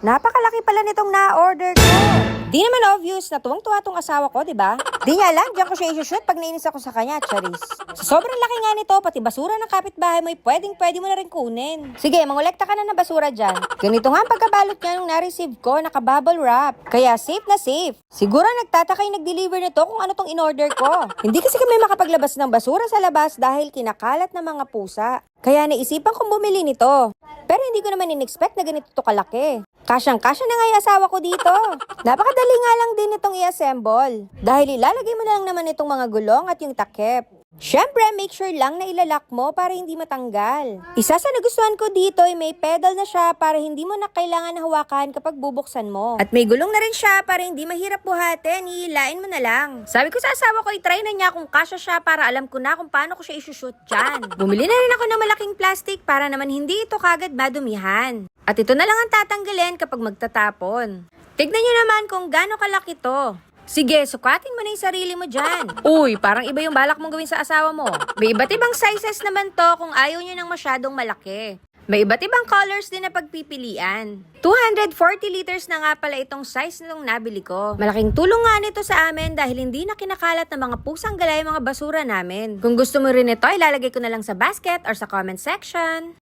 Napakalaki pala nitong na-order ko. Di naman obvious na tuwang-tuwa tong asawa ko, di ba? Di niya alam, diyan ko siya isushoot pag nainis ako sa kanya, charis. Sa sobrang laki nga nito, pati basura ng kapitbahay mo, pwede mo na rin kunin. Sige, mangolekta ka na ng basura dyan. Ganito nga ang pagkabalot niya nung na-receive ko, naka-bubble wrap. Kaya safe na safe. Siguro nagtataka yung nag-deliver nito kung ano tong in-order ko. Hindi kasi kami makapaglabas ng basura sa labas dahil kinakalat ng mga pusa. Kaya naisipan kong bumili nito. Pero hindi ko naman in-expect na ganito to kalaki. Kasyang-kasya na nga yung asawa ko dito. Napakadali nga lang din itong i-assemble. Dahil ilalagay mo na lang naman itong mga gulong at yung takip. Syempre, make sure lang na ilalak mo para hindi matanggal. Isa sa nagustuhan ko dito ay may pedal na siya para hindi mo na kailangan hawakan kapag bubuksan mo. At may gulong na rin siya para hindi mahirap buhatin, hihilain mo na lang. Sabi ko sa asawa ko, i-try na niya kung kasya siya para alam ko na kung paano ko siya isushoot dyan. Bumili na rin ako ng malaking plastic para naman hindi ito kagad madumihan. At ito na lang ang tatanggalin kapag magtatapon. Tignan nyo naman kung gaano kalaki to. Sige, sukatin mo na yung sarili mo dyan. Uy, parang iba yung balak mong gawin sa asawa mo. May iba't ibang sizes naman to kung ayaw nyo ng masyadong malaki. May iba't ibang colors din na pagpipilian. 240 liters na nga pala itong size nitong nabili ko. Malaking tulong nga nito sa amin dahil hindi na kinakalat ng mga pusang galay mga basura namin. Kung gusto mo rin ito, ilalagay ko na lang sa basket or sa comment section.